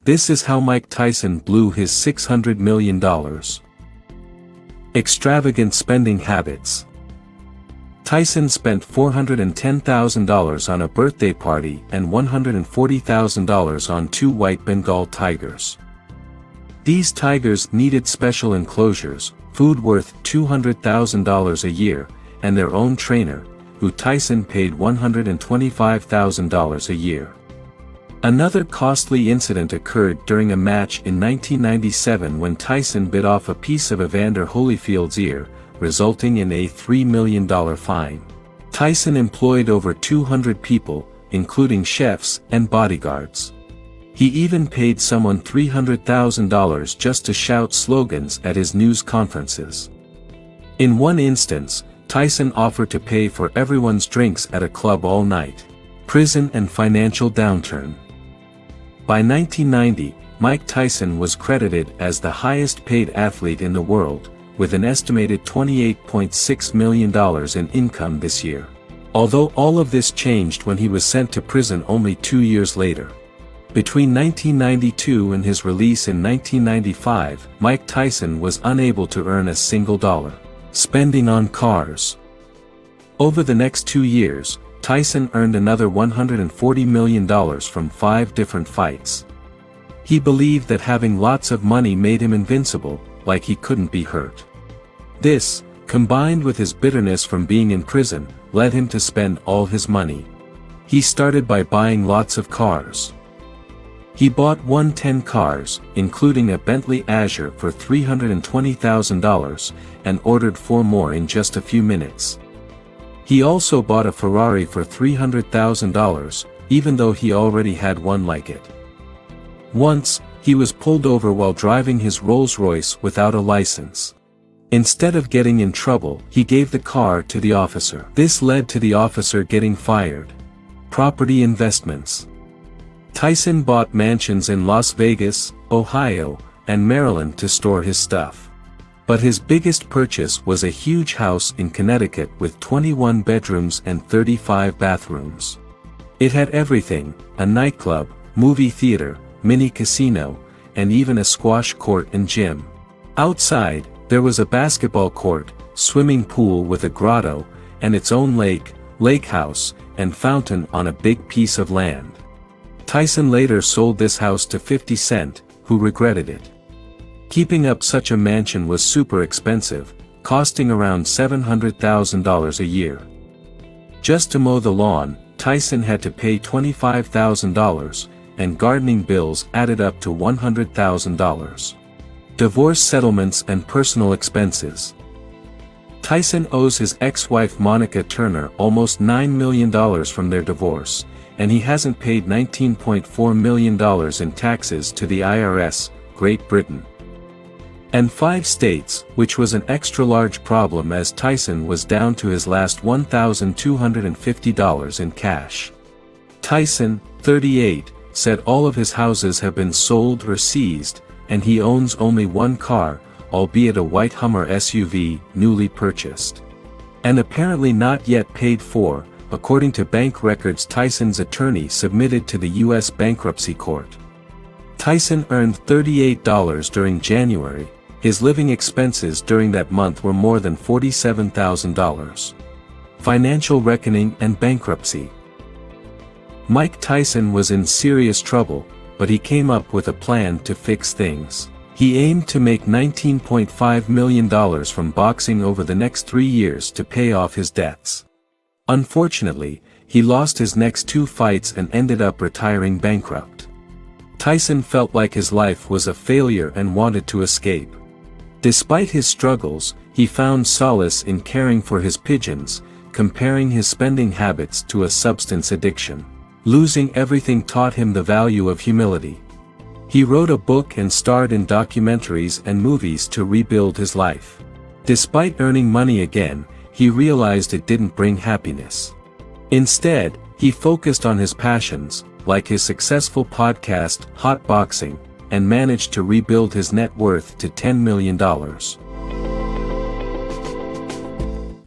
This is how Mike Tyson blew his $600 million. Extravagant spending habits. Tyson spent $410,000 on a birthday party and $140,000 on 2 white Bengal tigers. These tigers needed special enclosures, food worth $200,000 a year, and their own trainer, who Tyson paid $125,000 a year. Another costly incident occurred during a match in 1997 when Tyson bit off a piece of Evander Holyfield's ear, resulting in a $3 million fine. Tyson employed over 200 people, including chefs and bodyguards. He even paid someone $300,000 just to shout slogans at his news conferences. In one instance, Tyson offered to pay for everyone's drinks at a club all night. Prison and financial downturn. By 1990, Mike Tyson was credited as the highest-paid athlete in the world, with an estimated $28.6 million in income this year. Although all of this changed when he was sent to prison only 2 years later. Between 1992 and his release in 1995, Mike Tyson was unable to earn a single dollar. Spending on cars. Over the next 2 years, Tyson earned another $140 million from 5 different fights. He believed that having lots of money made him invincible, like he couldn't be hurt. This, combined with his bitterness from being in prison, led him to spend all his money. He started by buying lots of cars. He bought 110 cars, including a Bentley Azure for $320,000, and ordered 4 more in just a few minutes. He also bought a Ferrari for $300,000, even though he already had one like it. Once, he was pulled over while driving his Rolls-Royce without a license. Instead of getting in trouble, he gave the car to the officer. This led to the officer getting fired. Property investments. Tyson bought mansions in Las Vegas, Ohio, and Maryland to store his stuff. But his biggest purchase was a huge house in Connecticut with 21 bedrooms and 35 bathrooms. It had everything: a nightclub, movie theater, mini casino, and even a squash court and gym. Outside, there was a basketball court, swimming pool with a grotto, and its own lake, lake house, and fountain on a big piece of land. Tyson later sold this house to 50 Cent, who regretted it. Keeping up such a mansion was super expensive, costing around $700,000 a year. Just to mow the lawn, Tyson had to pay $25,000, and gardening bills added up to $100,000. Divorce settlements and personal expenses. Tyson owes his ex-wife Monica Turner almost $9 million from their divorce, and he hasn't paid $19.4 million in taxes to the IRS, Great Britain. And 5 states, which was an extra-large problem as Tyson was down to his last $1,250 in cash. Tyson, 38, said all of his houses have been sold or seized, and he owns only one car, albeit a white Hummer SUV, newly purchased. And apparently not yet paid for, according to bank records Tyson's attorney submitted to the U.S. bankruptcy court. Tyson earned $38 during January. His living expenses during that month were more than $47,000. Financial reckoning and bankruptcy. Mike Tyson was in serious trouble, but he came up with a plan to fix things. He aimed to make $19.5 million from boxing over the next 3 years to pay off his debts. Unfortunately, he lost his next 2 fights and ended up retiring bankrupt. Tyson felt like his life was a failure and wanted to escape. Despite his struggles, he found solace in caring for his pigeons, comparing his spending habits to a substance addiction. Losing everything taught him the value of humility. He wrote a book and starred in documentaries and movies to rebuild his life. Despite earning money again, he realized it didn't bring happiness. Instead, he focused on his passions, like his successful podcast, Hot Boxing, and managed to rebuild his net worth to $10 million.